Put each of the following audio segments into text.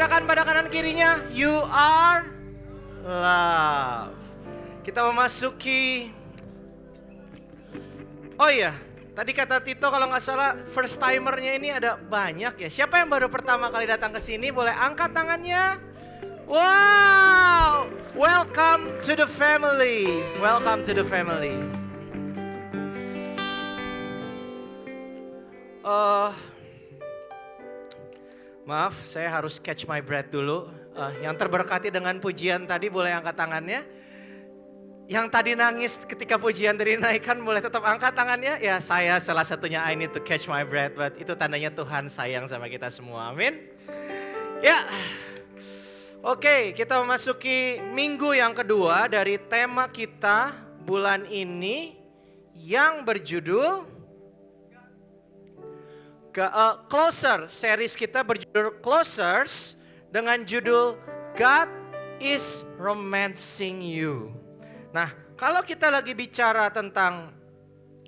katakan pada kanan kirinya, you are love. Kita memasuki, oh iya, tadi kata Tito kalau nggak salah first timernya ini ada banyak ya. Siapa yang baru pertama kali datang ke sini boleh angkat tangannya. Wow, welcome to the family. Welcome to the family. Maaf, saya harus catch my breath dulu. Yang terberkati dengan pujian tadi boleh angkat tangannya. Yang tadi nangis ketika pujian tadi naikkan boleh tetap angkat tangannya. Ya, saya salah satunya, I need to catch my breath. But itu tandanya Tuhan sayang sama kita semua. Amin. Ya, oke, kita memasuki minggu yang kedua dari tema kita bulan ini yang berjudul Closer. Series kita berjudul Closers dengan judul God is Romancing You. Nah, kalau kita lagi bicara tentang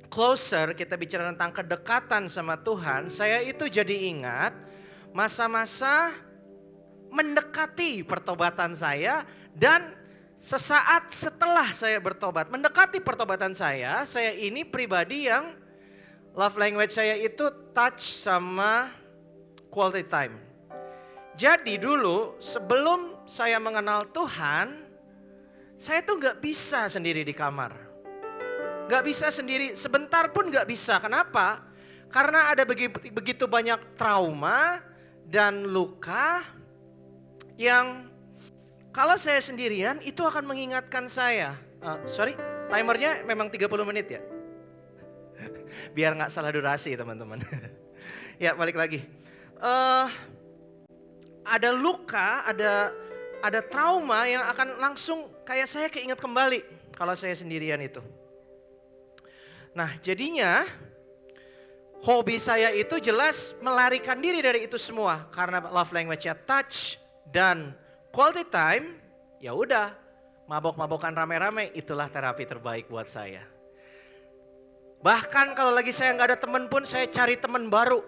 closer, kita bicara tentang kedekatan sama Tuhan, saya itu jadi ingat masa-masa mendekati pertobatan saya dan sesaat setelah saya bertobat. Mendekati pertobatan saya ini pribadi yang love language saya itu touch sama quality time. Jadi dulu sebelum saya mengenal Tuhan, saya tuh gak bisa sendiri di kamar. Gak bisa sendiri, sebentar pun gak bisa. Kenapa? Karena ada begitu banyak trauma dan luka yang kalau saya sendirian itu akan mengingatkan saya. Timernya memang 30 menit ya? Biar gak salah durasi teman-teman. Ya, balik lagi. Ada luka, ada trauma yang akan langsung kayak saya keinget kembali kalau saya sendirian itu. Nah, jadinya hobi saya itu jelas melarikan diri dari itu semua karena love language-nya touch dan quality time. Ya udah, mabok-mabokan rame-rame itulah terapi terbaik buat saya. Bahkan kalau lagi saya nggak ada temen pun saya cari temen baru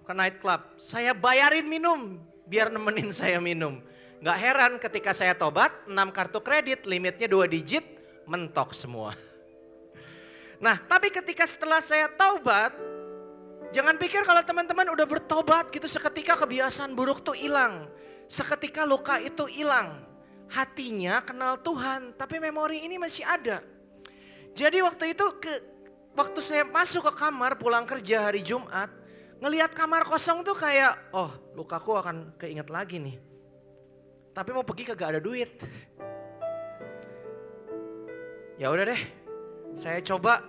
ke night club. Saya bayarin minum biar nemenin saya minum. Gak heran ketika saya tobat 6 kartu kredit limitnya 2 digit mentok semua. Nah tapi ketika setelah saya taubat, jangan pikir kalau teman-teman udah bertobat gitu seketika kebiasaan buruk tuh hilang. Seketika luka itu hilang. Hatinya kenal Tuhan tapi memori ini masih ada. Jadi waktu itu waktu saya masuk ke kamar pulang kerja hari Jumat, ngelihat kamar kosong tuh kayak, oh lukaku akan keinget lagi nih. Tapi mau pergi kagak ada duit. Ya udah deh, saya coba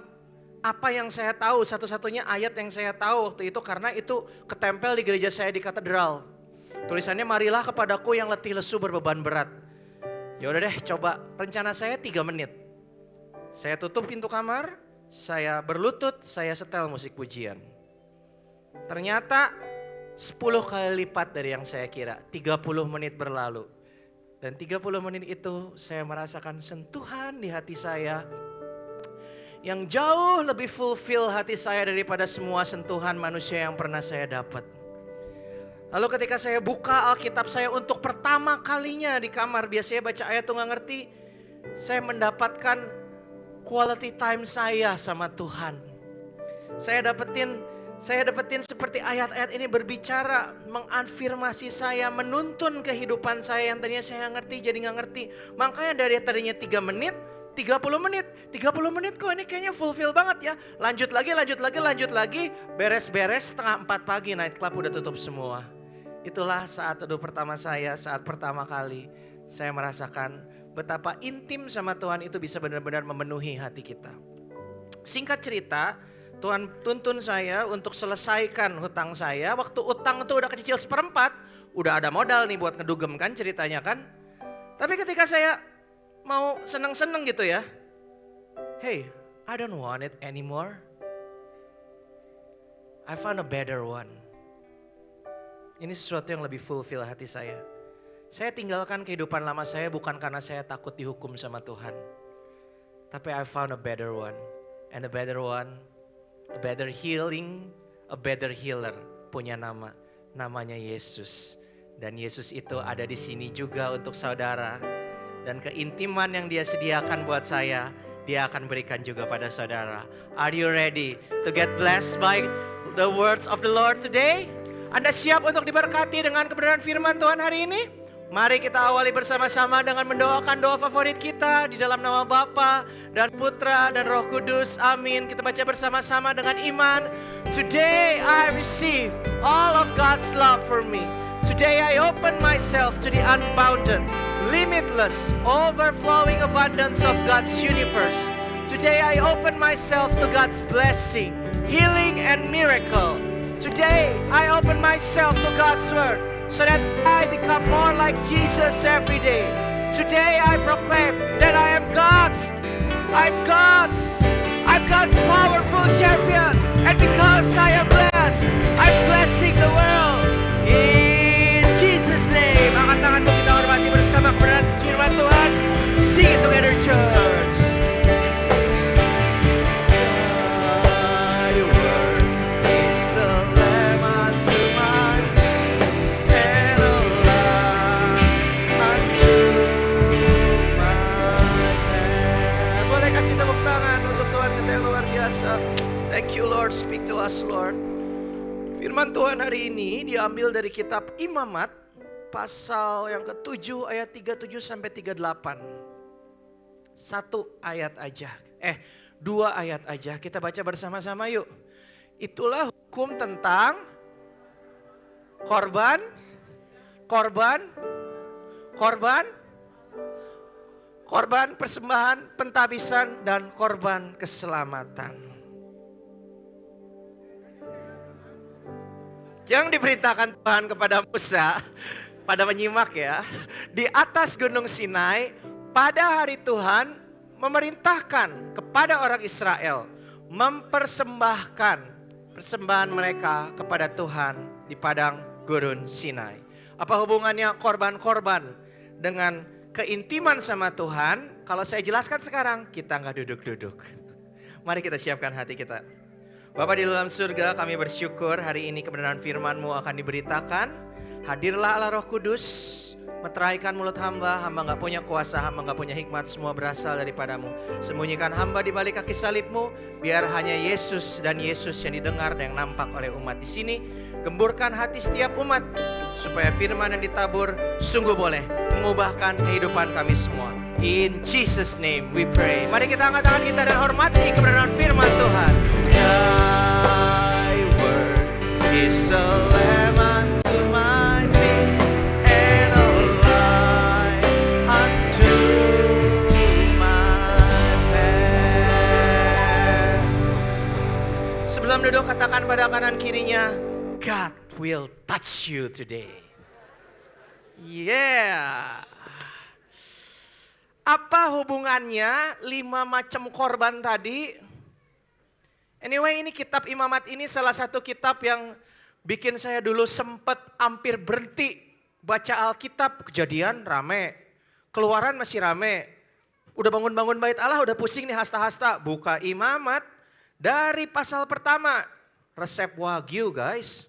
apa yang saya tahu, satu-satunya ayat yang saya tahu waktu itu karena itu ketempel di gereja saya di katedral. Tulisannya, marilah kepadaku yang letih lesu berbeban berat. Ya udah deh, coba. Rencana saya 3 menit. Saya tutup pintu kamar, saya berlutut, saya setel musik pujian. Ternyata 10 kali lipat dari yang saya kira. 30 menit berlalu. Dan 30 menit itu saya merasakan sentuhan di hati saya yang jauh lebih fulfill hati saya daripada semua sentuhan manusia yang pernah saya dapat. Lalu ketika saya buka Alkitab saya untuk pertama kalinya di kamar, biasanya baca ayat tuh gak ngerti, saya mendapatkan quality time saya sama Tuhan. Saya dapetin seperti ayat-ayat ini berbicara, mengafirmasi saya, menuntun kehidupan saya yang tadinya saya gak ngerti jadi gak ngerti. Makanya dari tadinya 3 menit, 30 menit kok ini kayaknya fulfill banget ya. Lanjut lagi, beres-beres setengah 4 pagi night club udah tutup semua. Itulah saat teduh pertama saya, saat pertama kali saya merasakan betapa intim sama Tuhan itu bisa benar-benar memenuhi hati kita. Singkat cerita, Tuhan tuntun saya untuk selesaikan hutang saya. Waktu utang itu udah kecil 1/4, udah ada modal nih buat ngedugem kan ceritanya kan. Tapi ketika saya mau seneng-seneng gitu ya, hey, I don't want it anymore. I found a better one. Ini sesuatu yang lebih fulfill hati saya. Saya tinggalkan kehidupan lama saya bukan karena saya takut dihukum sama Tuhan. Tapi I found a better one. And a better one, a better healing, a better healer punya nama. Namanya Yesus. Dan Yesus itu ada di sini juga untuk saudara. Dan keintiman yang Dia sediakan buat saya, Dia akan berikan juga pada saudara. Are you ready to get blessed by the words of the Lord today? Anda siap untuk diberkati dengan kebenaran firman Tuhan hari ini? Mari kita awali bersama-sama dengan mendoakan doa favorit kita di dalam nama Bapa dan Putra dan Roh Kudus. Amin. Kita baca bersama-sama dengan iman. Today I receive all of God's love for me. Today I open myself to the unbounded, limitless, overflowing abundance of God's universe. Today I open myself to God's blessing, healing and miracle. Today I open myself to God's word, so that I become more like Jesus every day. Today I proclaim that I am God's powerful champion. And because I am blessed, I'm blessing the world. In Jesus' name. Angkat tanganmu, kita hormati bersama kebenaran firman Tuhan. Sing it together, church. Thank you Lord, speak to us Lord. Firman Tuhan hari ini diambil dari kitab Imamat pasal yang ke-7 ayat 37 sampai 38. Dua ayat aja. Kita baca bersama-sama yuk. Itulah hukum tentang korban, persembahan, pentabisan, dan korban keselamatan. Yang diberitakan Tuhan kepada Musa, pada penyimak ya, di atas gunung Sinai, pada hari Tuhan memerintahkan kepada orang Israel mempersembahkan persembahan mereka kepada Tuhan di padang gurun Sinai. Apa hubungannya korban-korban dengan keintiman sama Tuhan? Kalau saya jelaskan sekarang, kita nggak duduk-duduk. Mari kita siapkan hati kita. Bapa di dalam surga, kami bersyukur hari ini kebenaran firman-Mu akan diberitakan. Hadirlah Allah Roh Kudus, meteraikan mulut hamba gak punya kuasa, hamba gak punya hikmat, semua berasal daripadamu. Sembunyikan hamba di balik kaki salib-Mu, biar hanya Yesus dan Yesus yang didengar dan yang nampak oleh umat di sini. Gemburkan hati setiap umat, supaya firman yang ditabur sungguh boleh mengubahkan kehidupan kami semua. In Jesus name we pray. Mari kita angkat tangan kita dan hormati kebenaran firman Tuhan. Thy word is a lamp unto my feet and a light unto my path. Sebelum duduk, katakan pada kanan kirinya, God will touch you today. Yeah. Apa hubungannya 5 macam korban tadi? Anyway, ini kitab Imamat ini salah satu kitab yang bikin saya dulu sempat hampir berhenti baca Alkitab. Kejadian rame, Keluaran masih rame. Udah bangun-bangun bait Allah, udah pusing nih hasta-hasta. Buka Imamat dari pasal pertama. Resep Wagyu guys.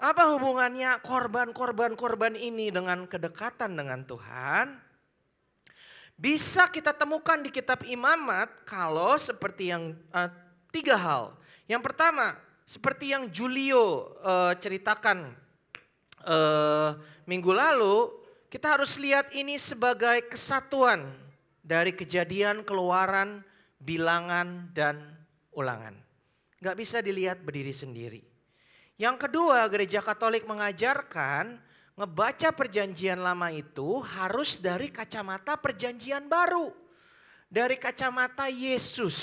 Apa hubungannya korban ini dengan kedekatan dengan Tuhan? Bisa kita temukan di kitab Imamat kalau seperti yang 3 hal. Yang pertama, seperti yang Julio ceritakan minggu lalu, kita harus lihat ini sebagai kesatuan dari Kejadian, Keluaran, Bilangan, dan Ulangan. Gak bisa dilihat berdiri sendiri. Yang kedua, Gereja Katolik mengajarkan ngebaca perjanjian lama itu harus dari kacamata perjanjian baru. Dari kacamata Yesus.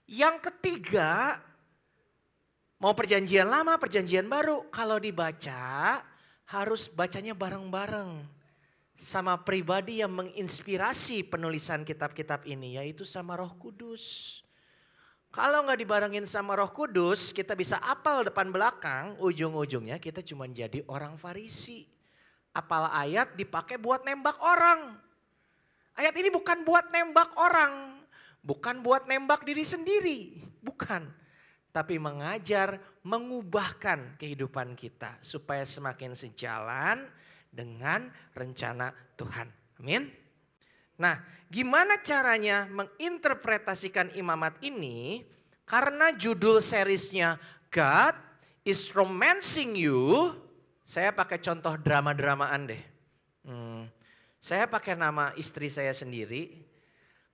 Yang ketiga, mau perjanjian lama, perjanjian baru, kalau dibaca harus bacanya bareng-bareng. Sama pribadi yang menginspirasi penulisan kitab-kitab ini, yaitu sama Roh Kudus. Kalau nggak dibarengin sama Roh Kudus, kita bisa apal depan belakang, ujung-ujungnya kita cuma jadi orang Farisi. Apal ayat dipakai buat nembak orang. Ayat ini bukan buat nembak orang, bukan buat nembak diri sendiri, bukan. tapi mengajar, mengubahkan kehidupan kita supaya semakin sejalan dengan rencana Tuhan. Amin. Nah, gimana caranya menginterpretasikan imamat ini? Karena judul seriesnya God is Romancing You, saya pakai contoh drama-dramaan deh. Saya pakai nama istri saya sendiri,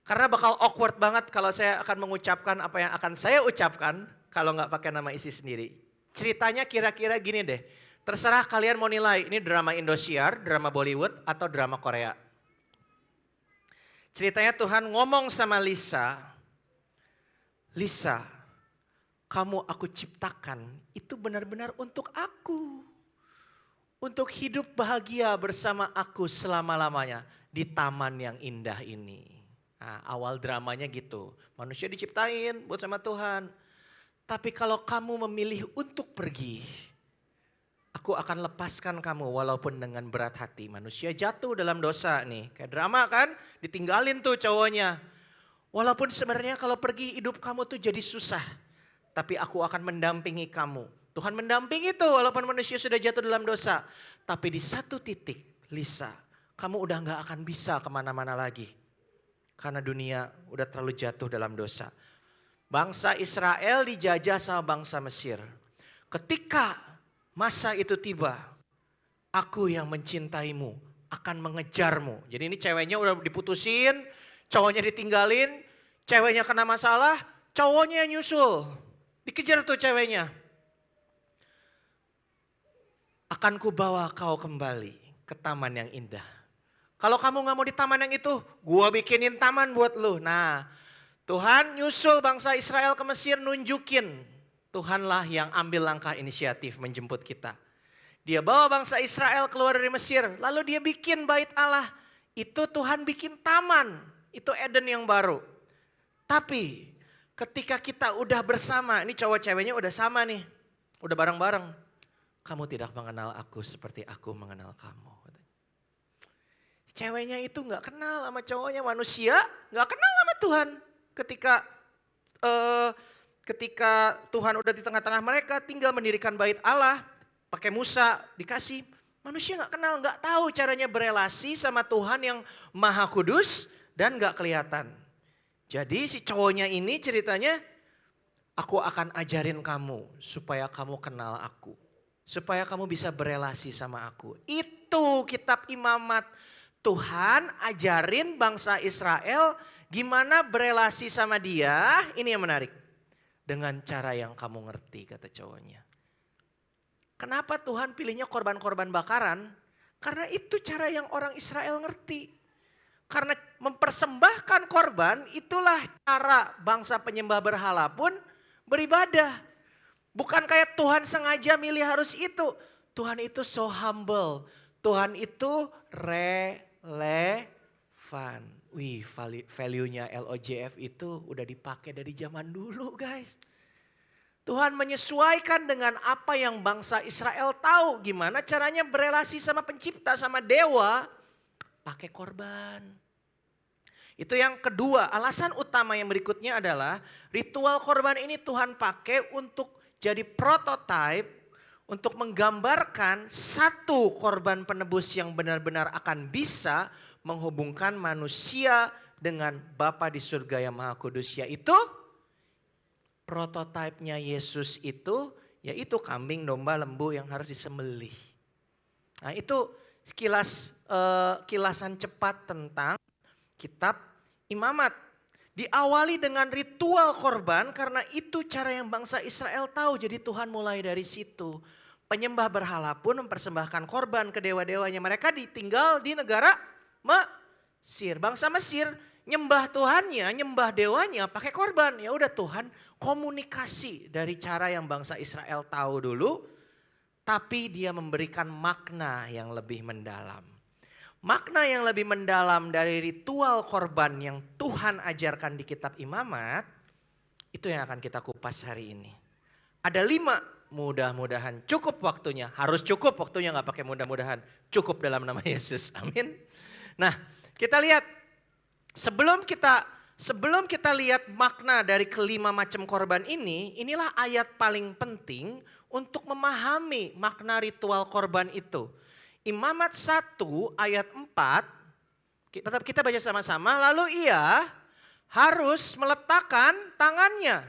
karena bakal awkward banget kalau saya akan mengucapkan apa yang akan saya ucapkan kalau nggak pakai nama istri sendiri. Ceritanya kira-kira gini deh, terserah kalian mau nilai ini drama Indosiar, drama Bollywood, atau drama Korea. Ceritanya Tuhan ngomong sama Lisa, Lisa, kamu aku ciptakan itu benar-benar untuk aku. Untuk hidup bahagia bersama aku selama-lamanya di taman yang indah ini. Nah, awal dramanya gitu, manusia diciptain buat sama Tuhan. Tapi kalau kamu memilih untuk pergi, aku akan lepaskan kamu walaupun dengan berat hati. Manusia jatuh dalam dosa nih. Kayak drama kan, ditinggalin tuh cowoknya. Walaupun sebenarnya kalau pergi hidup kamu tuh jadi susah. Tapi aku akan mendampingi kamu. Tuhan mendampingi tuh walaupun manusia sudah jatuh dalam dosa. Tapi di satu titik, Lisa, kamu udah gak akan bisa kemana-mana lagi. Karena dunia udah terlalu jatuh dalam dosa. Bangsa Israel dijajah sama bangsa Mesir. Ketika masa itu tiba, aku yang mencintaimu akan mengejarmu. Jadi ini ceweknya udah diputusin, cowoknya ditinggalin, ceweknya kena masalah, cowoknya yang nyusul. Dikejar tuh ceweknya. Akan kubawa kau kembali ke taman yang indah. Kalau kamu gak mau di taman yang itu, gua bikinin taman buat lu. Nah, Tuhan nyusul bangsa Israel ke Mesir, nunjukin Tuhanlah yang ambil langkah inisiatif menjemput kita. Dia bawa bangsa Israel keluar dari Mesir, lalu dia bikin bait Allah. Itu Tuhan bikin taman, itu Eden yang baru. Tapi ketika kita udah bersama, ini cowok ceweknya udah sama nih, udah bareng-bareng. Kamu tidak mengenal aku seperti aku mengenal kamu. Ceweknya itu gak kenal sama cowoknya, manusia gak kenal sama Tuhan. Ketika Tuhan udah di tengah-tengah mereka, tinggal mendirikan bait Allah, pakai Musa dikasih. Manusia gak kenal, gak tahu caranya berelasi sama Tuhan yang Maha Kudus dan gak kelihatan. Jadi si cowoknya ini ceritanya, aku akan ajarin kamu supaya kamu kenal aku. Supaya kamu bisa berelasi sama aku. Itu kitab Imamat. Tuhan ajarin bangsa Israel gimana berelasi sama dia. Ini yang menarik. Dengan cara yang kamu ngerti, kata cowoknya. Kenapa Tuhan pilihnya korban-korban bakaran? Karena itu cara yang orang Israel ngerti. Karena mempersembahkan korban, itulah cara bangsa penyembah berhala pun beribadah. Bukan kayak Tuhan sengaja milih harus itu. Tuhan itu so humble. Tuhan itu relevan. Wih, value-nya LOJF itu udah dipakai dari zaman dulu, guys. Tuhan menyesuaikan dengan apa yang bangsa Israel tahu. Gimana caranya berelasi sama pencipta, sama dewa. Pakai korban. Itu yang kedua. Alasan utama yang berikutnya adalah ritual korban ini Tuhan pakai untuk jadi prototipe. Untuk menggambarkan satu korban penebus yang benar-benar akan bisa menghubungkan manusia dengan Bapa di surga yang Maha Kudus, yaitu prototipenya Yesus itu yaitu kambing, domba, lembu yang harus disembelih. Nah, itu kilasan cepat tentang kitab Imamat. Diawali dengan ritual korban karena itu cara yang bangsa Israel tahu. Jadi Tuhan mulai dari situ. Penyembah berhala pun mempersembahkan korban ke dewa-dewanya. Mereka ditinggal di negara Mesir. Bangsa Mesir nyembah Tuhannya, nyembah dewanya pakai korban. Ya udah, Tuhan komunikasi dari cara yang bangsa Israel tahu dulu. Tapi dia memberikan makna yang lebih mendalam. Makna yang lebih mendalam dari ritual korban yang Tuhan ajarkan di kitab Imamat. Itu yang akan kita kupas hari ini. Ada 5. Mudah-mudahan cukup waktunya. Harus cukup waktunya, gak pakai mudah-mudahan. Cukup dalam nama Yesus. Amin. Nah, kita lihat. Sebelum kita sebelum kita lihat makna dari kelima macam korban ini, inilah ayat paling penting untuk memahami makna ritual korban itu. Imamat 1 ayat 4, kita baca sama-sama, lalu ia harus meletakkan tangannya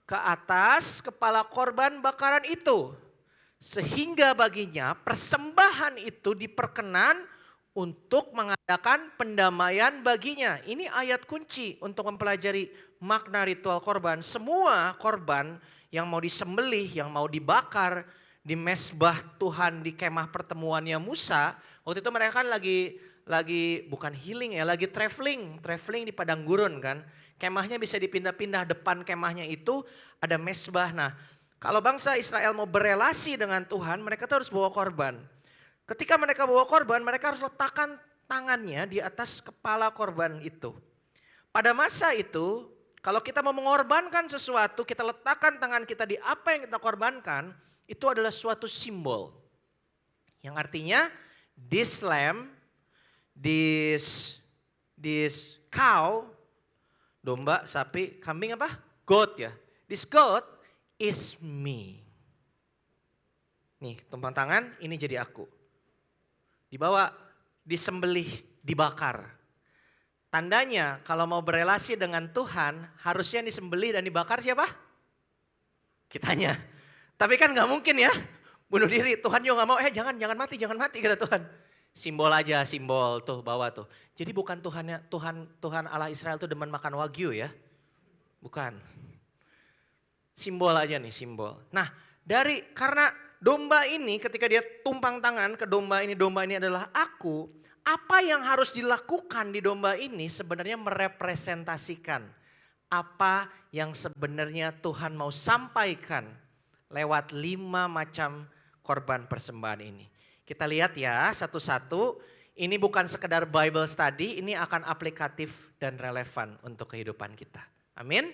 ke atas kepala korban bakaran itu. Sehingga baginya persembahan itu diperkenan untuk mengadakan pendamaian baginya. Ini ayat kunci untuk mempelajari makna ritual korban. Semua korban yang mau disembelih, yang mau dibakar di mezbah Tuhan di kemah pertemuannya Musa. Waktu itu mereka kan lagi bukan healing ya, lagi traveling di padang gurun kan. Kemahnya bisa dipindah-pindah, depan kemahnya itu ada mezbah. Nah, kalau bangsa Israel mau berelasi dengan Tuhan, mereka tuh harus bawa korban. Ketika mereka bawa korban, mereka harus letakkan tangannya di atas kepala korban itu. Pada masa itu, kalau kita mau mengorbankan sesuatu, kita letakkan tangan kita di apa yang kita korbankan, itu adalah suatu simbol. Yang artinya, this lamb, this cow, domba, sapi, kambing apa? Goat ya. This goat is me. Nih, tumpang tangan, ini jadi aku. Dibawa, disembelih, dibakar. Tandanya kalau mau berelasi dengan Tuhan, harusnya disembelih dan dibakar siapa? Kitanya. Tapi kan gak mungkin ya, bunuh diri. Tuhan juga gak mau, jangan mati kata Tuhan. Simbol aja, simbol tuh bawa tuh. Jadi bukan Tuhan Allah Israel tuh demen makan wagyu ya. Bukan. Simbol aja nih, simbol. Nah, karena domba ini ketika dia tumpang tangan ke domba ini adalah aku. Apa yang harus dilakukan di domba ini sebenarnya merepresentasikan apa yang sebenarnya Tuhan mau sampaikan lewat 5 macam korban persembahan ini. Kita lihat ya satu-satu, ini bukan sekedar Bible study, ini akan aplikatif dan relevan untuk kehidupan kita. Amin.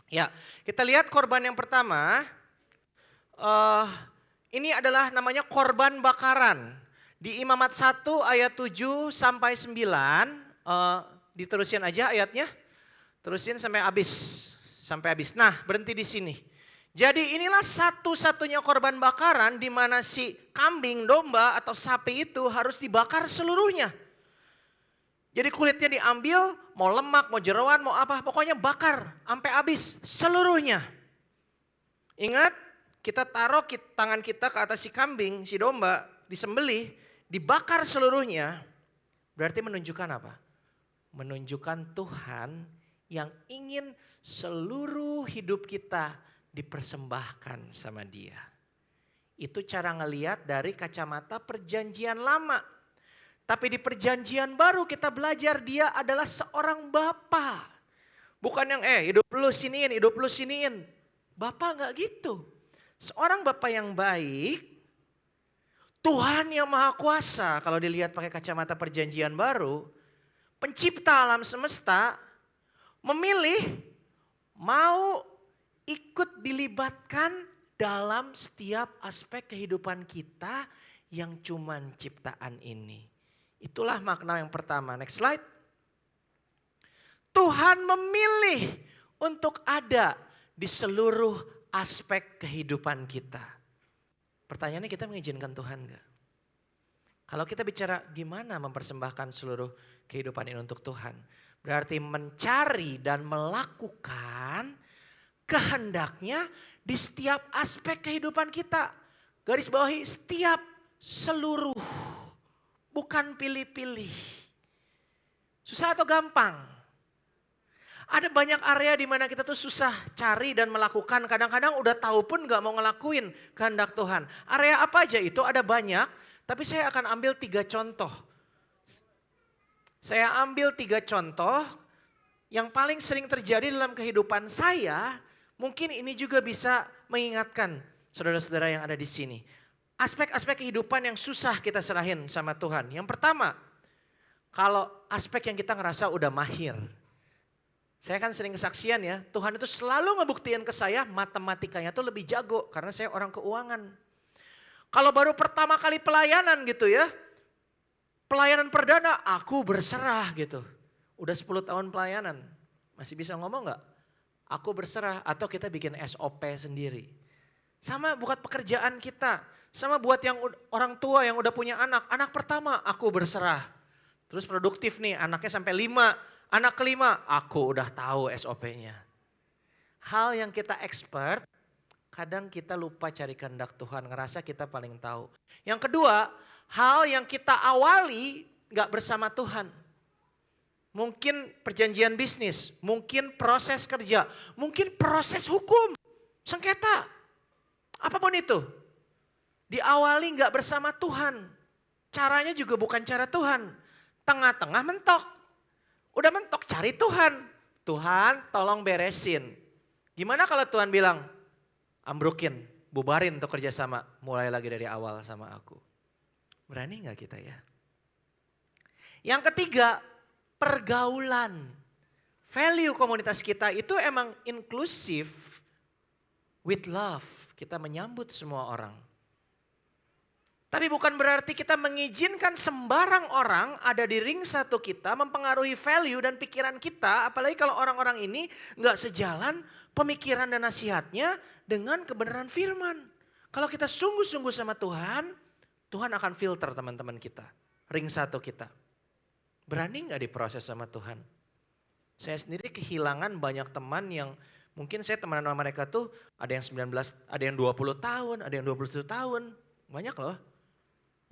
Ya, kita lihat korban yang pertama, ini adalah namanya korban bakaran. Di Imamat 1 ayat 7 sampai 9, diterusin aja ayatnya. Terusin sampai habis. Nah, berhenti di sini. Jadi inilah satu-satunya korban bakaran di mana si kambing, domba atau sapi itu harus dibakar seluruhnya. Jadi kulitnya diambil, mau lemak, mau jeroan, mau apa, pokoknya bakar sampai habis seluruhnya. Ingat, kita taruh tangan kita ke atas si kambing, si domba, disembelih, dibakar seluruhnya. Berarti menunjukkan apa? Menunjukkan Tuhan yang ingin seluruh hidup kita dipersembahkan sama Dia. Itu cara ngelihat dari kacamata perjanjian lama. Tapi di perjanjian baru kita belajar Dia adalah seorang Bapa. Bukan yang hidup lu siniin. Bapa gak gitu. Seorang Bapa yang baik, Tuhan yang Maha Kuasa, kalau dilihat pakai kacamata perjanjian baru, pencipta alam semesta, memilih mau ikut dilibatkan dalam setiap aspek kehidupan kita yang cuman ciptaan ini. Itulah makna yang pertama. Next slide. Tuhan memilih untuk ada di seluruh aspek kehidupan kita. Pertanyaannya, kita mengizinkan Tuhan enggak? Kalau kita bicara gimana mempersembahkan seluruh kehidupan ini untuk Tuhan, berarti mencari dan melakukan kehendaknya di setiap aspek kehidupan kita. Garis bawahi setiap, seluruh, bukan pilih-pilih. Susah atau gampang? Ada banyak area di mana kita tuh susah cari dan melakukan. Kadang-kadang udah tahu pun gak mau ngelakuin kehendak Tuhan. Area apa aja itu? Ada banyak. Tapi saya akan ambil 3 contoh. Saya ambil 3 contoh yang paling sering terjadi dalam kehidupan saya. Mungkin ini juga bisa mengingatkan saudara-saudara yang ada di sini. Aspek-aspek kehidupan yang susah kita serahin sama Tuhan. Yang pertama, kalau aspek yang kita ngerasa udah mahir. Saya kan sering kesaksian ya, Tuhan itu selalu ngebuktiin ke saya matematikanya tuh lebih jago karena saya orang keuangan. Kalau baru pertama kali pelayanan gitu ya, pelayanan perdana aku berserah gitu. Udah 10 tahun pelayanan. Masih bisa ngomong nggak? Aku berserah, atau kita bikin SOP sendiri. Sama buat pekerjaan kita, sama buat yang orang tua yang udah punya anak. Anak pertama, aku berserah. Terus produktif nih, anaknya sampai 5. Anak kelima, aku udah tahu SOP-nya. Hal yang kita expert, kadang kita lupa cari kehendak Tuhan, ngerasa kita paling tahu. Yang kedua, hal yang kita awali gak bersama Tuhan. Mungkin perjanjian bisnis, mungkin proses kerja, mungkin proses hukum, sengketa. Apapun itu, diawali gak bersama Tuhan. Caranya juga bukan cara Tuhan. Tengah-tengah mentok. Udah mentok cari Tuhan. Tuhan tolong beresin. Gimana kalau Tuhan bilang, ambrukin, bubarin tuh kerjasama, mulai lagi dari awal sama aku. Berani gak kita ya? Yang ketiga, pergaulan. Value komunitas kita itu emang inklusif with love. Kita menyambut semua orang. Tapi bukan berarti kita mengizinkan sembarang orang ada di ring satu kita mempengaruhi value dan pikiran kita. Apalagi kalau orang-orang ini gak sejalan pemikiran dan nasihatnya dengan kebenaran firman. Kalau kita sungguh-sungguh sama Tuhan, Tuhan akan filter teman-teman kita. Ring satu kita. Berani gak diproses sama Tuhan? Saya sendiri kehilangan banyak teman yang mungkin saya temenan sama mereka tuh ada yang 19, ada yang 20 tahun, ada yang 21 tahun. Banyak loh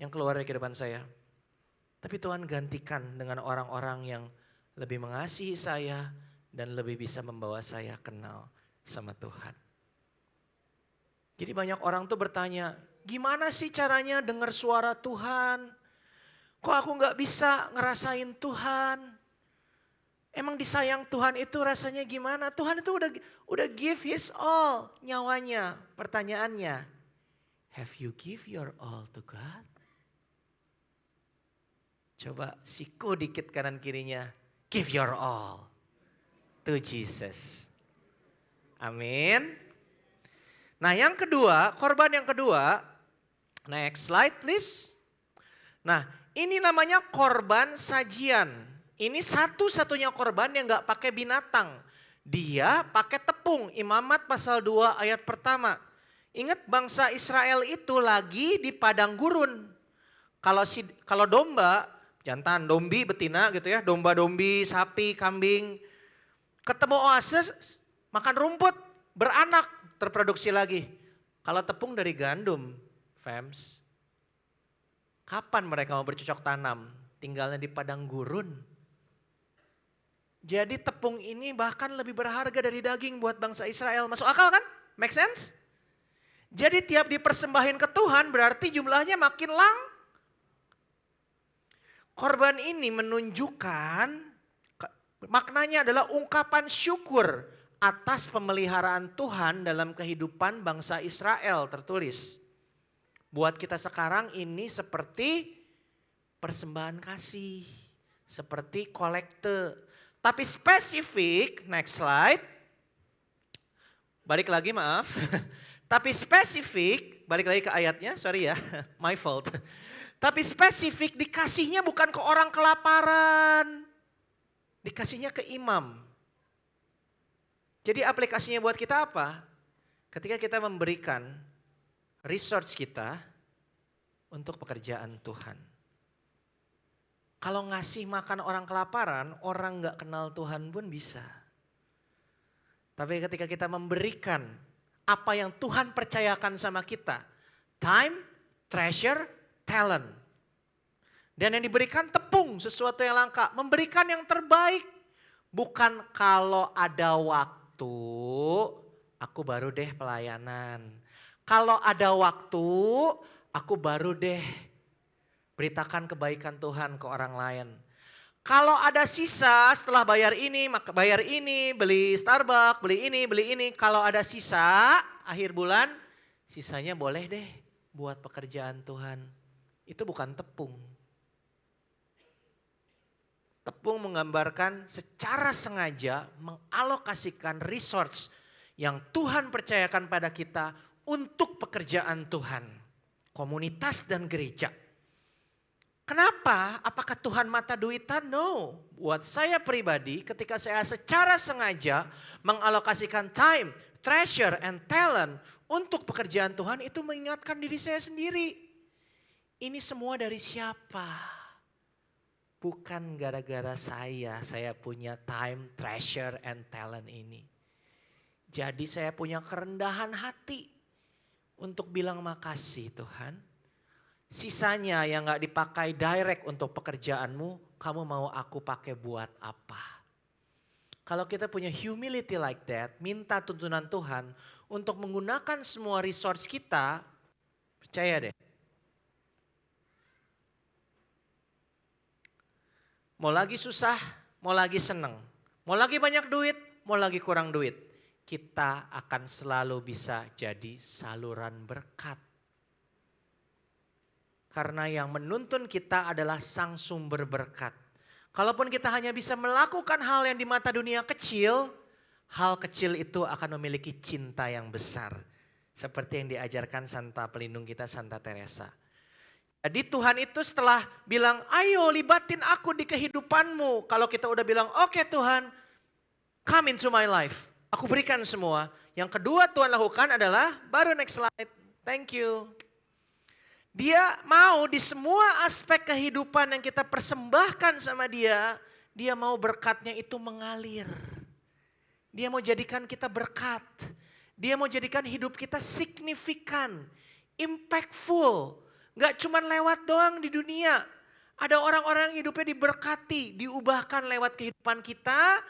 yang keluar dari kehidupan saya. Tapi Tuhan gantikan dengan orang-orang yang lebih mengasihi saya dan lebih bisa membawa saya kenal sama Tuhan. Jadi banyak orang tuh bertanya, gimana sih caranya dengar suara Tuhan? Kok aku gak bisa ngerasain Tuhan? Emang disayang Tuhan itu rasanya gimana? Tuhan itu udah give his all nyawanya. Pertanyaannya, have you give your all to God? Coba siku dikit kanan kirinya. Give your all to Jesus. Amin. Nah yang kedua, korban yang kedua. Next slide please. Nah ini namanya korban sajian. Ini satu-satunya korban yang gak pakai binatang. Dia pakai tepung. Imamat pasal 2 ayat pertama. Ingat bangsa Israel itu lagi di padang gurun. Kalau domba, jantan, dombi, betina gitu ya, domba-dombi, sapi, kambing, ketemu oasis, makan rumput, beranak, terproduksi lagi. Kalau tepung dari gandum, fams, kapan mereka mau bercocok tanam? Tinggalnya di padang gurun. Jadi tepung ini bahkan lebih berharga dari daging buat bangsa Israel. Masuk akal kan? Make sense? Jadi tiap dipersembahin ke Tuhan berarti jumlahnya makin Korban ini menunjukkan, maknanya adalah ungkapan syukur atas pemeliharaan Tuhan dalam kehidupan bangsa Israel tertulis. Buat kita sekarang ini seperti persembahan kasih, seperti kolekte. Tapi spesifik, next slide. Balik lagi maaf. Tapi spesifik, balik lagi ke ayatnya, sorry ya, my fault. Tapi spesifik dikasihnya bukan ke orang kelaparan. Dikasihnya ke imam. Jadi aplikasinya buat kita apa? Ketika kita memberikan resource kita untuk pekerjaan Tuhan. Kalau ngasih makan orang kelaparan, orang gak kenal Tuhan pun bisa. Tapi ketika kita memberikan apa yang Tuhan percayakan sama kita. Time, treasure, talent. Dan yang diberikan tepung, sesuatu yang langka. Memberikan yang terbaik. Bukan kalau ada waktu, aku baru deh pelayanan. Kalau ada waktu, aku baru deh beritakan kebaikan Tuhan ke orang lain. Kalau ada sisa setelah bayar ini, maka bayar ini, beli Starbucks, beli ini. Kalau ada sisa akhir bulan, sisanya boleh deh buat pekerjaan Tuhan. Itu bukan tepung. Tepung menggambarkan secara sengaja mengalokasikan resource yang Tuhan percayakan pada kita untuk pekerjaan Tuhan. Komunitas dan gereja. Kenapa? Apakah Tuhan mata duitan? No. Buat saya pribadi ketika saya secara sengaja mengalokasikan time, treasure, and talent untuk pekerjaan Tuhan, itu mengingatkan diri saya sendiri. Ini semua dari siapa? Bukan gara-gara saya punya time, treasure, and talent ini. Jadi saya punya kerendahan hati untuk bilang makasih Tuhan. Sisanya yang gak dipakai direct untuk pekerjaanmu, kamu mau aku pakai buat apa? Kalau kita punya humility like that, minta tuntunan Tuhan untuk menggunakan semua resource kita, percaya deh. Mau lagi susah, mau lagi seneng, mau lagi banyak duit, mau lagi kurang duit, kita akan selalu bisa jadi saluran berkat. Karena yang menuntun kita adalah sang sumber berkat. Kalaupun kita hanya bisa melakukan hal yang di mata dunia kecil, hal kecil itu akan memiliki cinta yang besar. Seperti yang diajarkan Santa pelindung kita, Santa Teresa. Jadi Tuhan itu setelah bilang, ayo libatin aku di kehidupanmu. Kalau kita udah bilang, oke Tuhan, come into my life. Aku berikan semua. Yang kedua Tuhan lakukan adalah, baru next slide, thank you. Dia mau di semua aspek kehidupan yang kita persembahkan sama dia, dia mau berkatnya itu mengalir. Dia mau jadikan kita berkat. Dia mau jadikan hidup kita signifikan, impactful. Gak cuma lewat doang di dunia. Ada orang-orang yang hidupnya diberkati, diubahkan lewat kehidupan kita.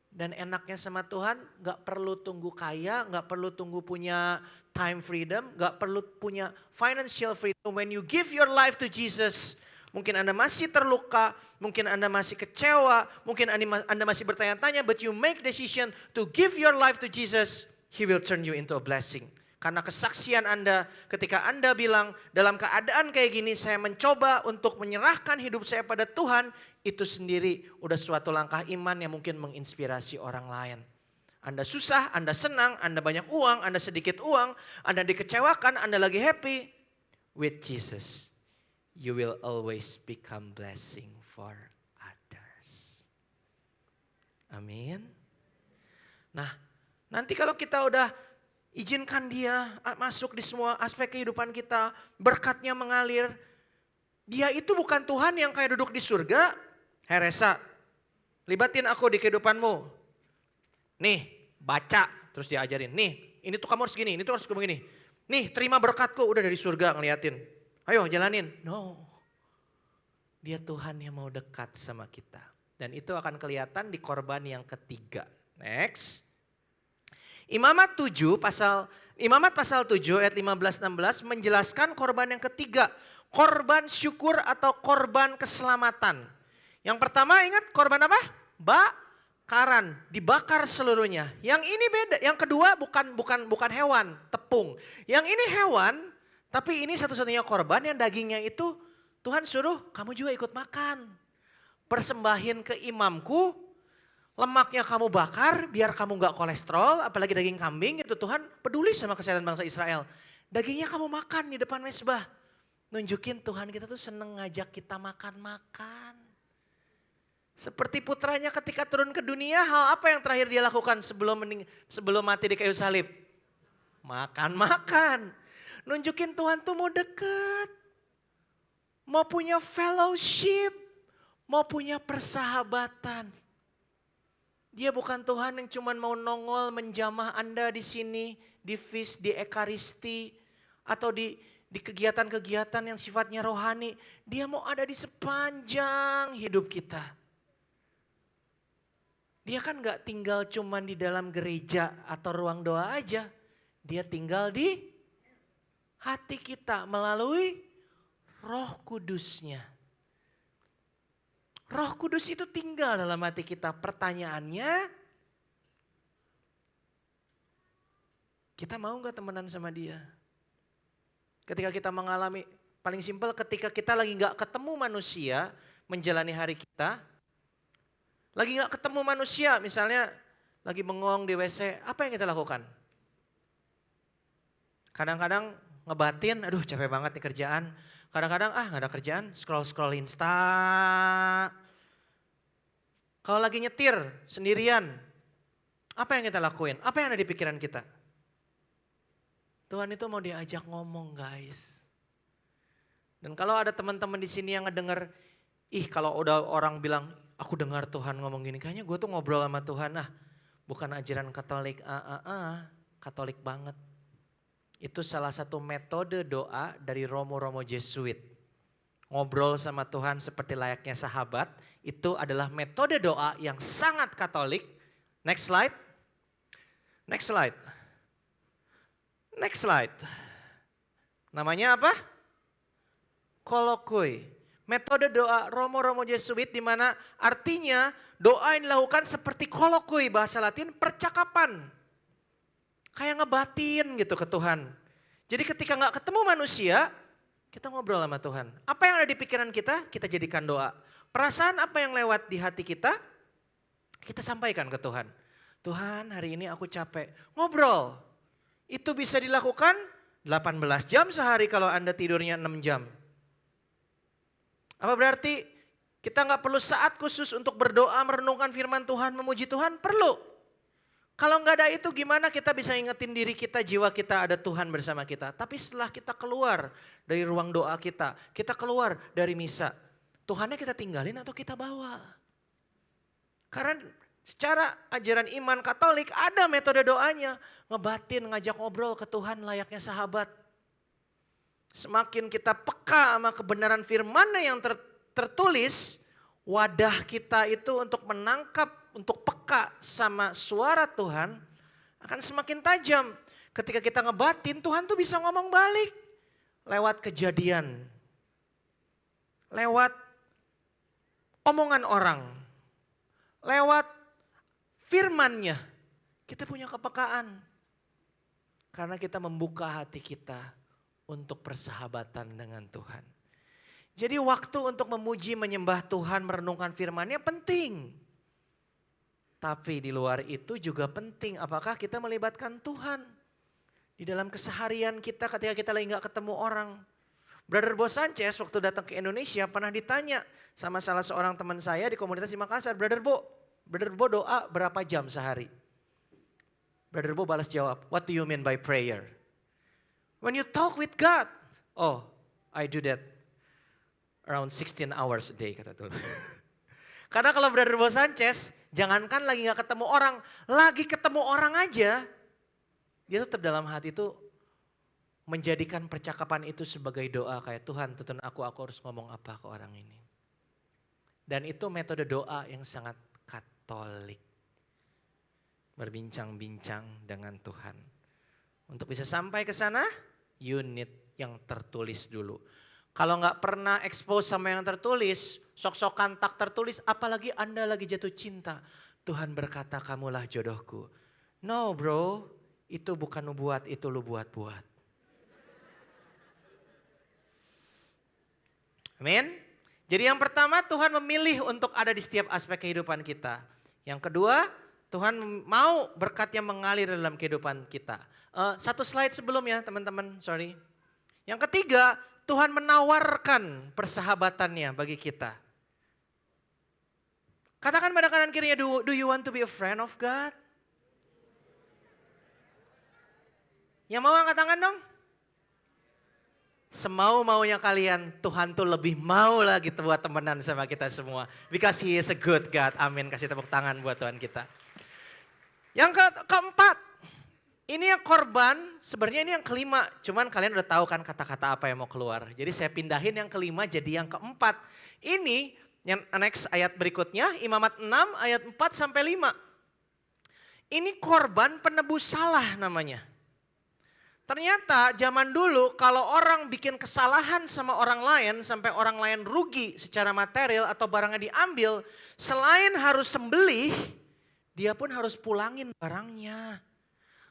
Dan enaknya sama Tuhan gak perlu tunggu kaya, gak perlu tunggu punya time freedom, gak perlu punya financial freedom. When you give your life to Jesus, mungkin Anda masih terluka, mungkin Anda masih kecewa, mungkin Anda masih bertanya-tanya, but you make decision to give your life to Jesus, He will turn you into a blessing. Karena kesaksian Anda ketika Anda bilang dalam keadaan kayak gini saya mencoba untuk menyerahkan hidup saya pada Tuhan, itu sendiri udah suatu langkah iman yang mungkin menginspirasi orang lain. Anda susah, Anda senang, Anda banyak uang, Anda sedikit uang, Anda dikecewakan, Anda lagi happy. With Jesus, you will always become blessing for others. Amin. Nah, nanti kalau kita udah izinkan dia masuk di semua aspek kehidupan kita, berkatnya mengalir. Dia itu bukan Tuhan yang kayak duduk di surga. Hei Resa, libatin aku di kehidupanmu. Nih, baca, terus diajarin. Nih, ini tuh kamu harus gini, ini tuh harus begini. Nih, terima berkatku, udah dari surga ngeliatin. Ayo jalanin. No, dia Tuhan yang mau dekat sama kita. Dan itu akan kelihatan di korban yang ketiga. Next. Imamat pasal 7 ayat 15-16 menjelaskan korban yang ketiga. Korban syukur atau korban keselamatan. Yang pertama ingat korban apa? Bakaran, dibakar seluruhnya. Yang ini beda, yang kedua bukan hewan, tepung. Yang ini hewan, tapi ini satu-satunya korban yang dagingnya itu Tuhan suruh kamu juga ikut makan. Persembahin ke imamku, lemaknya kamu bakar biar kamu gak kolesterol, apalagi daging kambing gitu. Tuhan peduli sama kesehatan bangsa Israel. Dagingnya kamu makan di depan mezbah. Nunjukin Tuhan kita tuh seneng ngajak kita makan-makan. Seperti putranya ketika turun ke dunia, hal apa yang terakhir dia lakukan sebelum mati di kayu salib? Makan-makan. Nunjukin Tuhan tuh mau deket. Mau punya fellowship. Mau punya persahabatan. Dia bukan Tuhan yang cuma mau nongol menjamah Anda di sini, di feast, di ekaristi, atau di kegiatan-kegiatan yang sifatnya rohani. Dia mau ada di sepanjang hidup kita. Dia kan gak tinggal cuma di dalam gereja atau ruang doa aja. Dia tinggal di hati kita melalui Roh Kudusnya. Roh Kudus itu tinggal dalam hati kita. Pertanyaannya, kita mau gak temenan sama dia? Ketika kita mengalami, paling simpel ketika kita lagi gak ketemu manusia menjalani hari kita. Lagi gak ketemu manusia, misalnya lagi bengong di WC, apa yang kita lakukan? Kadang-kadang ngebatin, aduh capek banget nih kerjaan. Kadang-kadang nggak ada kerjaan, scroll Insta. Kalau lagi nyetir sendirian, apa yang kita lakuin? Apa yang ada di pikiran kita? Tuhan itu mau diajak ngomong guys. Dan kalau ada teman-teman di sini yang ngedenger, kalau udah orang bilang, aku dengar Tuhan ngomong gini, kayaknya gue tuh ngobrol sama Tuhan. Bukan ajaran Katolik, Katolik banget. Itu salah satu metode doa dari Romo-Romo Jesuit. Ngobrol sama Tuhan seperti layaknya sahabat, itu adalah metode doa yang sangat Katolik. Next slide. Next slide. Next slide. Namanya apa? Kolokui. Metode doa Romo-Romo Jesuit di mana artinya doa yang dilakukan seperti kolokui, bahasa Latin percakapan. Kayak ngebatin gitu ke Tuhan. Jadi ketika gak ketemu manusia, kita ngobrol sama Tuhan. Apa yang ada di pikiran kita, kita jadikan doa. Perasaan apa yang lewat di hati kita sampaikan ke Tuhan. Tuhan, hari ini aku capek. Ngobrol. Itu bisa dilakukan 18 jam sehari kalau Anda tidurnya 6 jam. Apa berarti kita gak perlu saat khusus untuk berdoa, merenungkan firman Tuhan, memuji Tuhan? Perlu. Kalau gak ada itu gimana kita bisa ingetin diri kita, jiwa kita ada Tuhan bersama kita. Tapi setelah kita keluar dari ruang doa kita keluar dari misa. Tuhannya kita tinggalin atau kita bawa? Karena secara ajaran iman Katolik ada metode doanya. Ngebatin, ngajak ngobrol ke Tuhan layaknya sahabat. Semakin kita peka sama kebenaran firman-Nya yang tertulis, wadah kita itu untuk menangkap, untuk peka sama suara Tuhan akan semakin tajam. Ketika kita ngebatin, Tuhan tuh bisa ngomong balik lewat kejadian, lewat omongan orang, lewat firman-Nya. Kita punya kepekaan karena kita membuka hati kita untuk persahabatan dengan Tuhan. Jadi waktu untuk memuji, menyembah Tuhan, merenungkan firman-Nya penting. Tapi di luar itu juga penting apakah kita melibatkan Tuhan. Di dalam keseharian kita ketika kita lagi gak ketemu orang. Brother Bo Sanchez waktu datang ke Indonesia pernah ditanya sama salah seorang teman saya di komunitas di Makassar. Brother Bo doa berapa jam sehari? Brother Bo balas jawab, what do you mean by prayer? When you talk with God, I do that around 16 hours a day, kata Tuhan. Karena kalau Brother Bo Sanchez, jangankan lagi gak ketemu orang, lagi ketemu orang aja, dia tetap dalam hati itu menjadikan percakapan itu sebagai doa. Kayak Tuhan tuntun aku harus ngomong apa ke orang ini. Dan itu metode doa yang sangat Katolik. Berbincang-bincang dengan Tuhan. Untuk bisa sampai ke sana, unit yang tertulis dulu. Kalau gak pernah expose sama yang tertulis, sok-sokan tak tertulis, apalagi Anda lagi jatuh cinta. Tuhan berkata kamulah jodohku. No bro, itu bukan lu buat, itu lu buat-buat. Amin. Jadi yang pertama Tuhan memilih untuk ada di setiap aspek kehidupan kita. Yang kedua, Tuhan mau berkatnya mengalir dalam kehidupan kita. Satu slide sebelum ya teman-teman, sorry. Yang ketiga, Tuhan menawarkan persahabatannya bagi kita. Katakan pada kanan kirinya, do you want to be a friend of God? Yang mau angkat tangan dong? Semau-maunya kalian, Tuhan tuh lebih mau lagi buat temenan sama kita semua. Because He is a good God. Amin, kasih tepuk tangan buat Tuhan kita. Yang keempat, ini yang korban, sebenarnya ini yang kelima. Cuman kalian udah tahu kan kata-kata apa yang mau keluar. Jadi saya pindahin yang kelima jadi yang keempat. Ini yang next ayat berikutnya, Imamat 6 ayat 4 sampai 5. Ini korban penebus salah namanya. Ternyata zaman dulu kalau orang bikin kesalahan sama orang lain sampai orang lain rugi secara material atau barangnya diambil, selain harus sembelih, dia pun harus pulangin barangnya.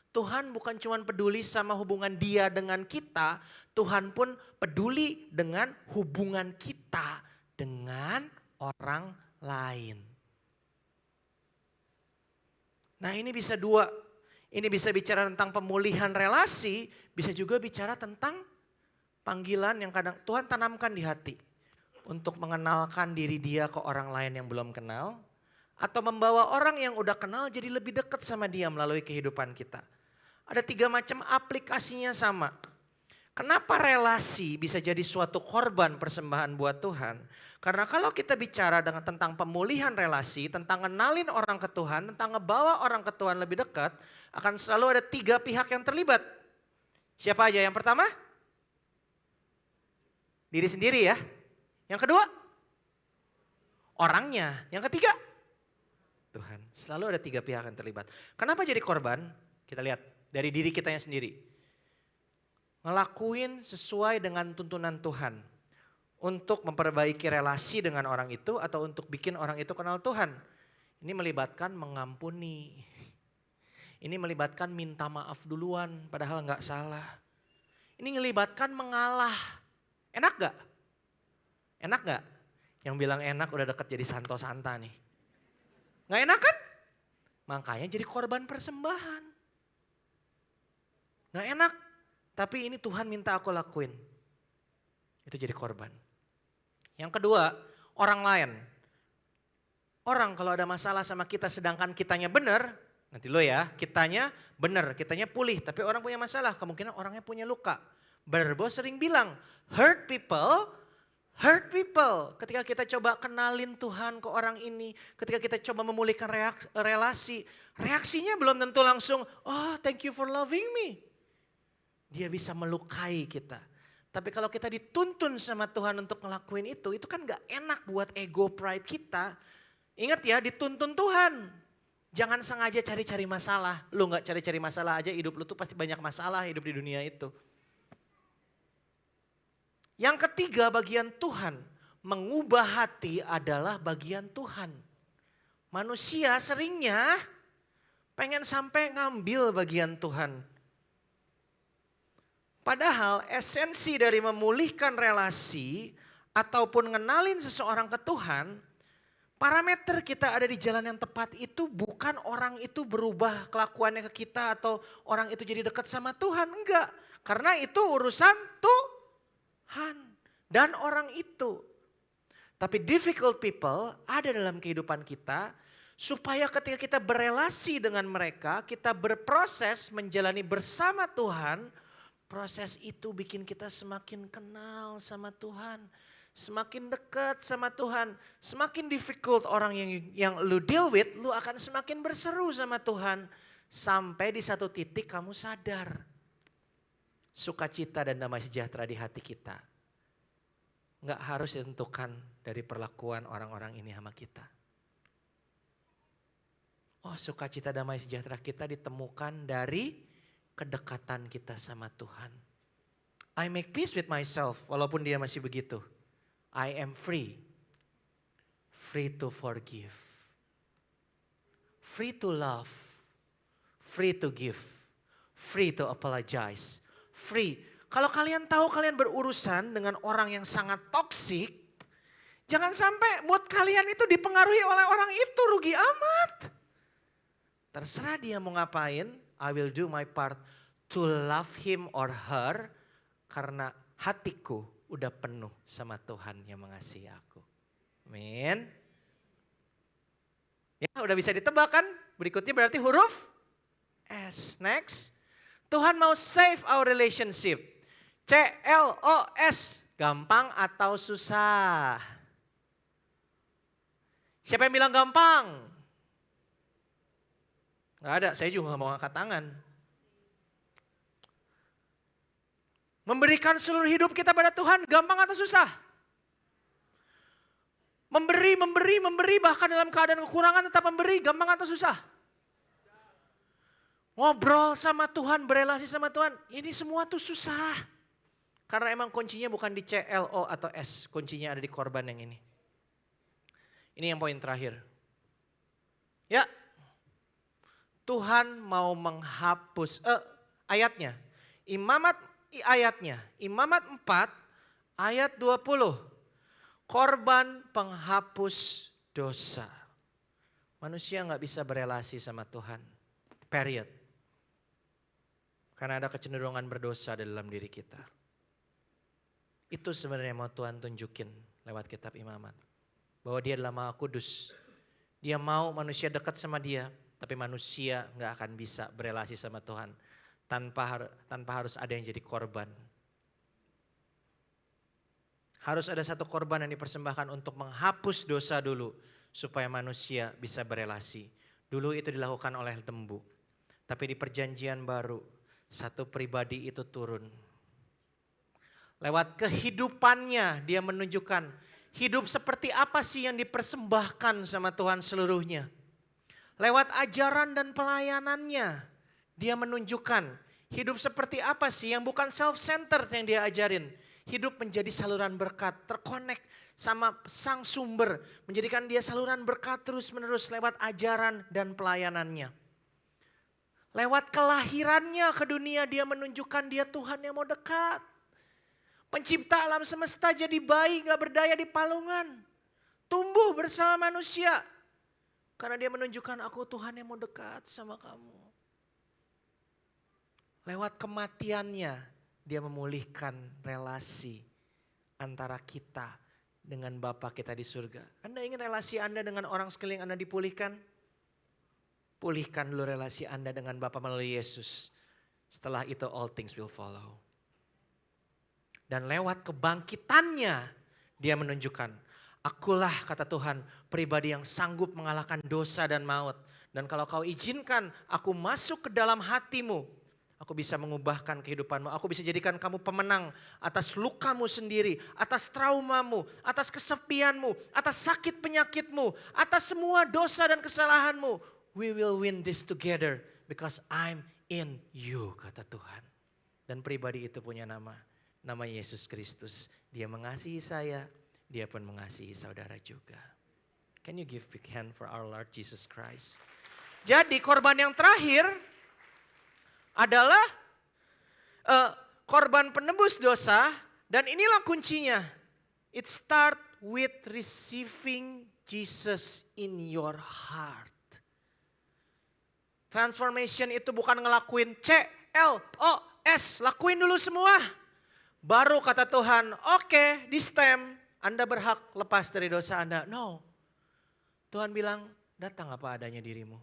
Tuhan bukan cuma peduli sama hubungan dia dengan kita, Tuhan pun peduli dengan hubungan kita dengan orang lain. Nah ini bisa dua. Ini bisa bicara tentang pemulihan relasi, bisa juga bicara tentang panggilan yang kadang Tuhan tanamkan di hati. Untuk mengenalkan diri dia ke orang lain yang belum kenal. Atau membawa orang yang udah kenal jadi lebih dekat sama dia melalui kehidupan kita. Ada 3 macam aplikasinya sama. Kenapa relasi bisa jadi suatu korban persembahan buat Tuhan? Karena kalau kita bicara tentang pemulihan relasi, tentang ngenalin orang ke Tuhan, tentang ngebawa orang ke Tuhan lebih dekat, akan selalu ada 3 pihak yang terlibat. Siapa aja? Yang pertama? Diri sendiri ya. Yang kedua? Orangnya. Yang ketiga? Tuhan. Selalu ada 3 pihak yang terlibat. Kenapa jadi korban? Kita lihat dari diri kitanya sendiri. Ngelakuin sesuai dengan tuntunan Tuhan. Untuk memperbaiki relasi dengan orang itu atau untuk bikin orang itu kenal Tuhan. Ini melibatkan mengampuni. Ini melibatkan minta maaf duluan padahal nggak salah. Ini melibatkan mengalah. Enak gak? Enak gak? Yang bilang enak udah deket jadi Santo Santa nih. Gak enak kan? Makanya jadi korban persembahan. Gak enak, tapi ini Tuhan minta aku lakuin. Itu jadi korban. Yang kedua, orang lain. Orang kalau ada masalah sama kita sedangkan kitanya benar, nanti lo ya, kitanya benar, kitanya pulih. Tapi orang punya masalah, kemungkinan orangnya punya luka. Bos sering bilang, hurt people. Ketika kita coba kenalin Tuhan ke orang ini, ketika kita coba memulihkan relasi, reaksinya belum tentu langsung, oh thank you for loving me. Dia bisa melukai kita. Tapi kalau kita dituntun sama Tuhan untuk ngelakuin itu kan gak enak buat ego pride kita. Ingat ya, dituntun Tuhan. Jangan sengaja cari-cari masalah. Lu gak cari-cari masalah aja, hidup lu tuh pasti banyak masalah hidup di dunia itu. Yang ketiga bagian Tuhan, mengubah hati adalah bagian Tuhan. Manusia seringnya pengen sampai ngambil bagian Tuhan. Padahal esensi dari memulihkan relasi ataupun ngenalin seseorang ke Tuhan, parameter kita ada di jalan yang tepat itu bukan orang itu berubah kelakuannya ke kita atau orang itu jadi dekat sama Tuhan, enggak. Karena itu urusan Tuhan dan orang itu. Tapi difficult people ada dalam kehidupan kita supaya ketika kita berelasi dengan mereka, kita berproses menjalani bersama Tuhan, proses itu bikin kita semakin kenal sama Tuhan, semakin dekat sama Tuhan. Semakin difficult orang yang lu deal with, lu akan semakin berseru sama Tuhan. Sampai di satu titik kamu sadar, sukacita dan damai sejahtera di hati kita nggak harus ditentukan dari perlakuan orang-orang ini sama kita. Oh, sukacita damai sejahtera kita ditemukan dari kedekatan kita sama Tuhan. I make peace with myself walaupun dia masih begitu. I am free. Free to forgive. Free to love. Free to give. Free to apologize. Free. Kalau kalian tahu kalian berurusan dengan orang yang sangat toksik, jangan sampai buat kalian itu dipengaruhi oleh orang itu, rugi amat. Terserah dia mau ngapain, I will do my part to love him or her, karena hatiku udah penuh sama Tuhan yang mengasihi aku. Amin. Ya, udah bisa ditebak kan? Berikutnya berarti huruf S. Next. Tuhan mau save our relationship. CLOS. Gampang atau susah? Siapa yang bilang gampang? Gak ada, saya juga gak mau angkat tangan. Memberikan seluruh hidup kita pada Tuhan, gampang atau susah? Memberi, bahkan dalam keadaan kekurangan tetap memberi, gampang atau susah? Ngobrol sama Tuhan, berelasi sama Tuhan, ini semua tuh susah. Karena emang kuncinya bukan di CLO atau S, kuncinya ada di korban yang ini. Ini yang poin terakhir. Ya, Tuhan mau menghapus, ayatnya, Imamat 4 ayat 20. Korban penghapus dosa. Manusia gak bisa berelasi sama Tuhan, period. Karena ada kecenderungan berdosa dalam diri kita. Itu sebenarnya mau Tuhan tunjukin lewat kitab Imamat. Bahwa dia adalah Maha Kudus. Dia mau manusia dekat sama dia. Tapi manusia gak akan bisa berelasi sama Tuhan. Tanpa harus ada yang jadi korban. Harus ada satu korban yang dipersembahkan untuk menghapus dosa dulu. Supaya manusia bisa berelasi. Dulu itu dilakukan oleh lembu. Tapi di perjanjian baru, satu pribadi itu turun. Lewat kehidupannya dia menunjukkan hidup seperti apa sih yang dipersembahkan sama Tuhan seluruhnya. Lewat ajaran dan pelayanannya dia menunjukkan hidup seperti apa sih yang bukan self-centered yang dia ajarin. Hidup menjadi saluran berkat, terkonek sama sang sumber. Menjadikan dia saluran berkat terus menerus lewat ajaran dan pelayanannya. Lewat kelahirannya ke dunia dia menunjukkan dia Tuhan yang mau dekat. Pencipta alam semesta jadi bayi gak berdaya di palungan. Tumbuh bersama manusia. Karena dia menunjukkan aku Tuhan yang mau dekat sama kamu. Lewat kematiannya dia memulihkan relasi antara kita dengan Bapa kita di surga. Anda ingin relasi Anda dengan orang sekeliling Anda dipulihkan? Pulihkan dulu relasi Anda dengan Bapa melalui Yesus. Setelah itu all things will follow. Dan lewat kebangkitannya dia menunjukkan, akulah kata Tuhan pribadi yang sanggup mengalahkan dosa dan maut. Dan kalau kau izinkan aku masuk ke dalam hatimu, aku bisa mengubahkan kehidupanmu. Aku bisa jadikan kamu pemenang atas lukamu sendiri, atas traumamu, atas kesepianmu, atas sakit penyakitmu, atas semua dosa dan kesalahanmu. We will win this together because I'm in you, kata Tuhan. Dan pribadi itu punya nama Yesus Kristus. Dia mengasihi saya, dia pun mengasihi saudara juga. Can you give big hand for our Lord Jesus Christ? Jadi korban yang terakhir adalah korban penebus dosa. Dan inilah kuncinya. It start with receiving Jesus in your heart. Transformation itu bukan ngelakuin CLOS, lakuin dulu semua. Baru kata Tuhan, oke, this time Anda berhak lepas dari dosa Anda. No, Tuhan bilang, datang apa adanya dirimu.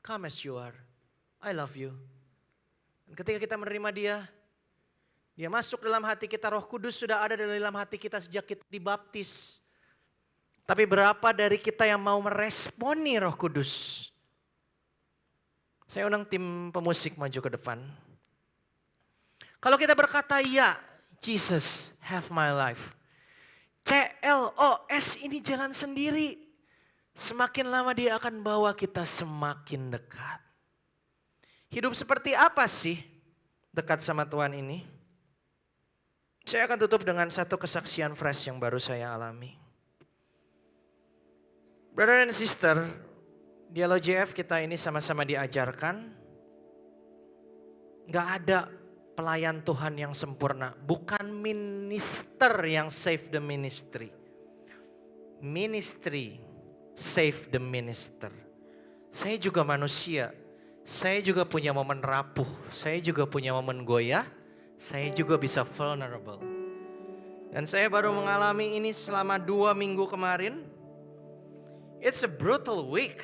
Come as you are, I love you. Dan ketika kita menerima dia masuk dalam hati kita, Roh Kudus sudah ada dalam hati kita sejak kita dibaptis. Tapi berapa dari kita yang mau meresponi Roh Kudus? Saya undang tim pemusik maju ke depan. Kalau kita berkata ya, Jesus have my life. CLOS ini jalan sendiri. Semakin lama dia akan bawa kita semakin dekat. Hidup seperti apa sih dekat sama Tuhan ini? Saya akan tutup dengan satu kesaksian fresh yang baru saya alami. Brother and sister, di LOJF kita ini sama-sama diajarkan, gak ada pelayan Tuhan yang sempurna. Bukan minister yang save the ministry. Ministry save the minister. Saya juga manusia. Saya juga punya momen rapuh. Saya juga punya momen goyah. Saya juga bisa vulnerable. Dan saya baru mengalami ini selama 2 minggu kemarin. It's a brutal week.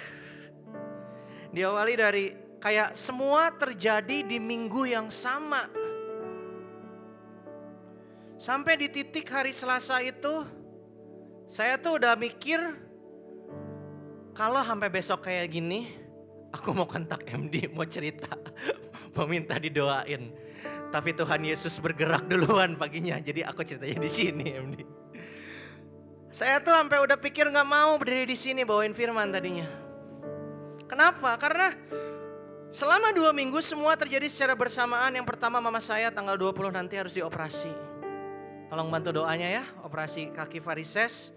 Diawali dari kayak semua terjadi di minggu yang sama. Sampai di titik hari Selasa itu, saya tuh udah mikir, kalau sampai besok kayak gini, aku mau kontak MD, mau cerita, mau minta didoain. Tapi Tuhan Yesus bergerak duluan paginya, jadi aku ceritanya di sini MD. Saya tuh sampai udah pikir nggak mau berdiri di sini bawain firman tadinya. Kenapa? Karena selama 2 minggu semua terjadi secara bersamaan. Yang pertama mama saya tanggal 20 nanti harus dioperasi. Tolong bantu doanya ya, operasi kaki varises.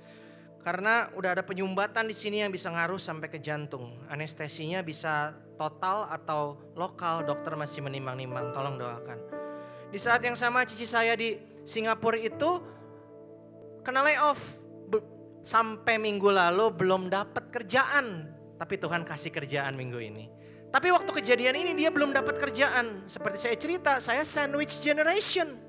Karena udah ada penyumbatan di sini yang bisa ngaruh sampai ke jantung. Anestesinya bisa total atau lokal, dokter masih menimbang-nimbang. Tolong doakan. Di saat yang sama cici saya di Singapura itu kena layoff. Sampai minggu lalu belum dapat kerjaan. Tapi Tuhan kasih kerjaan minggu ini. Tapi waktu kejadian ini dia belum dapat kerjaan. Seperti saya cerita, saya sandwich generation.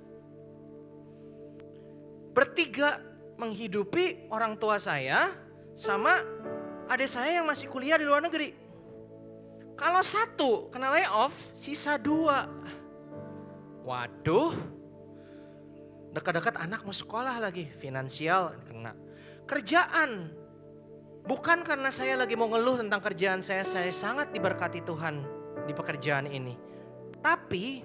Bertiga menghidupi orang tua saya sama adik saya yang masih kuliah di luar negeri. Kalau satu kena layoff, sisa dua. Waduh, dekat-dekat anak mau sekolah lagi, finansial kena. Kerjaan, bukan karena saya lagi mau ngeluh tentang kerjaan saya sangat diberkati Tuhan di pekerjaan ini. Tapi,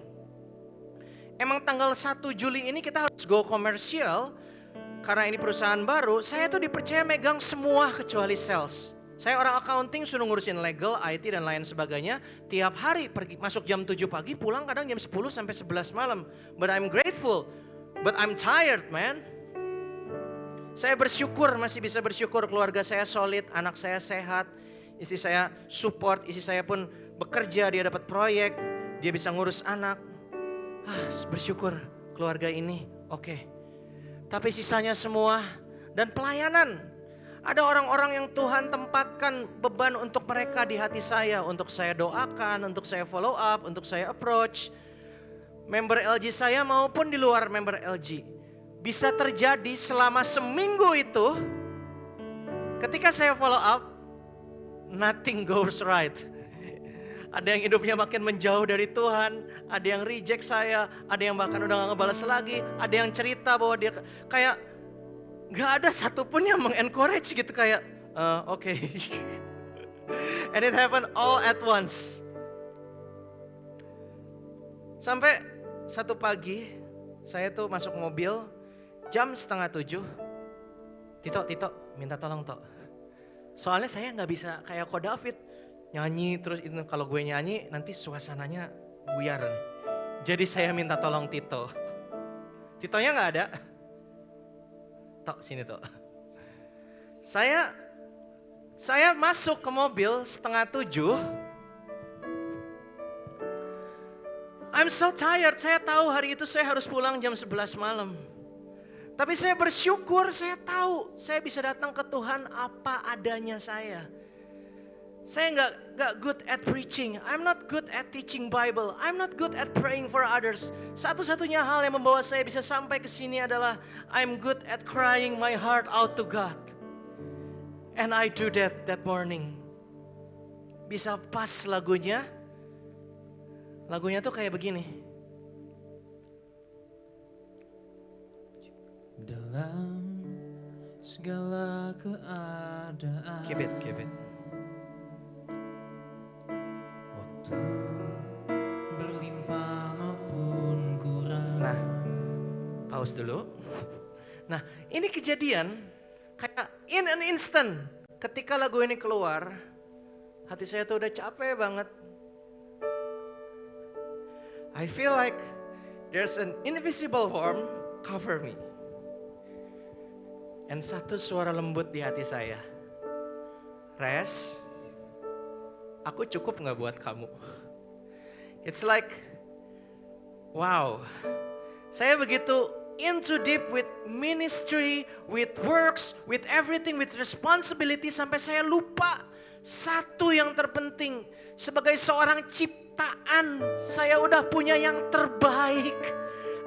emang tanggal 1 Juli ini kita harus go komersial, karena ini perusahaan baru, saya tuh dipercaya megang semua kecuali sales. Saya orang accounting, suruh ngurusin legal, IT dan lain sebagainya. Tiap hari pergi, masuk jam 7 pagi, pulang kadang jam 10 sampai 11 malam. But I'm grateful, but I'm tired, man. Saya bersyukur, masih bisa bersyukur keluarga saya solid, anak saya sehat, istri saya support, istri saya pun bekerja, dia dapat proyek, dia bisa ngurus anak. Bersyukur keluarga ini, oke. Tapi sisanya semua dan pelayanan. Ada orang-orang yang Tuhan tempatkan beban untuk mereka di hati saya. Untuk saya doakan, untuk saya follow up, untuk saya approach. Member LG saya maupun di luar member LG. Bisa terjadi selama seminggu itu. Ketika saya follow up, nothing goes right. Ada yang hidupnya makin menjauh dari Tuhan. Ada yang reject saya. Ada yang bahkan udah gak ngebalas lagi. Ada yang cerita bahwa dia kayak gak ada satupun yang mengencourage gitu kayak oke. And it happened all at once. Sampai satu pagi saya tuh masuk mobil jam 6:30. Tito minta tolong Tok. Soalnya saya gak bisa kayak Ko David nyanyi terus itu, kalau gue nyanyi nanti suasananya buyar. Jadi saya minta tolong Tito. Titonya gak ada. Tok sini Tok. Saya masuk ke mobil 6:30. I'm so tired. Saya tahu hari itu saya harus pulang jam 11 malam. Tapi saya bersyukur, saya tahu saya bisa datang ke Tuhan apa adanya saya. Saya nggak good at preaching. I'm not good at teaching Bible. I'm not good at praying for others. Satu-satunya hal yang membawa saya bisa sampai ke sini adalah I'm good at crying my heart out to God. And I do that morning. Bisa pas lagunya. Lagunya tuh kayak begini. Dalam segala keadaan. Keep it. Berlimpah maupun kurang. Nah, pause dulu. Nah, ini kejadian kayak in an instant. Ketika lagu ini keluar, hati saya tuh udah capek banget. I feel like there's an invisible worm cover me. And satu suara lembut di hati saya. Res, aku cukup gak buat kamu? It's like, wow. Saya begitu into deep with ministry, with works, with everything, with responsibility. Sampai saya lupa satu yang terpenting. Sebagai seorang ciptaan, saya udah punya yang terbaik.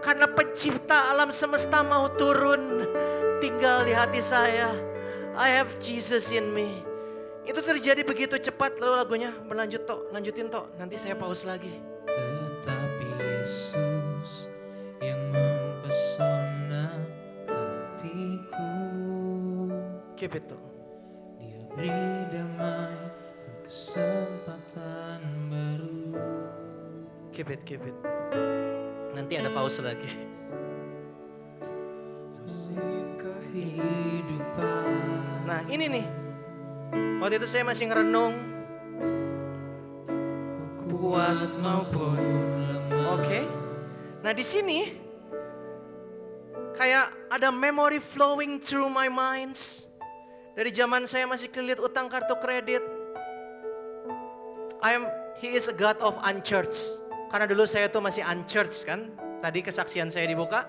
Karena pencipta alam semesta mau turun, tinggal di hati saya. I have Jesus in me. Itu terjadi begitu cepat, lalu lagunya berlanjut Tok, lanjutin Tok, nanti saya pause lagi. Tetapi Yesus yang mempesona hatiku. Keep it Tok. Dia beri damai dan kesempatan baru. Keep it. Nanti ada pause lagi. Kehidupan. Nah ini nih, waktu itu saya masih ngerenung. Kuat maupun lemah. Oke. Nah di sini kayak ada memory flowing through my minds. Dari zaman saya masih kelilit utang kartu kredit. He is a God of unchurched. Karena dulu saya tuh masih unchurched kan. Tadi kesaksian saya dibuka.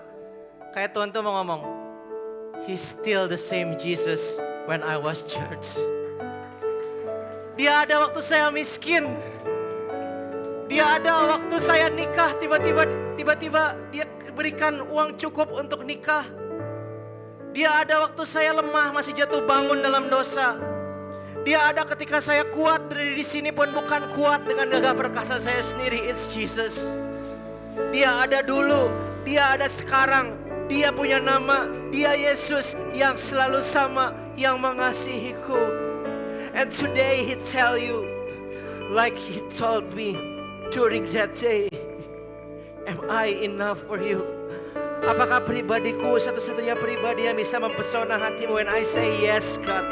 Kayak Tuhan tuh mau ngomong, He's still the same Jesus when I was church. Dia ada waktu saya miskin. Dia ada waktu saya nikah, tiba-tiba dia berikan uang cukup untuk nikah. Dia ada waktu saya lemah, masih jatuh bangun dalam dosa. Dia ada ketika saya kuat, berdiri di sini pun bukan kuat dengan gagah perkasa saya sendiri. It's Jesus. Dia ada dulu, dia ada sekarang. Dia punya nama, dia Yesus yang selalu sama, yang mengasihiku. And today he tell you, like he told me during that day, am I enough for you? Apakah pribadiku satu-satunya pribadi yang bisa mempesona hatimu? When I say yes God,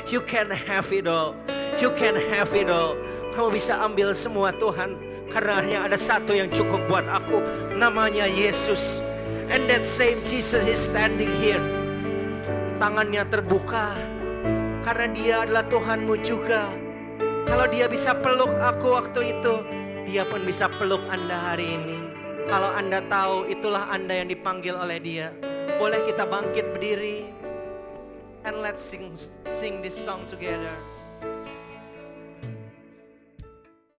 you can have it all. You can have it all. Kamu bisa ambil semua Tuhan, karena hanya ada satu yang cukup buat aku, namanya Yesus. And that same Jesus is standing here. Tangannya terbuka, karena dia adalah Tuhanmu juga. Kalau dia bisa peluk aku waktu itu, dia pun bisa peluk Anda hari ini. Kalau Anda tahu itulah Anda yang dipanggil oleh dia. Boleh kita bangkit berdiri, and let's sing this song together.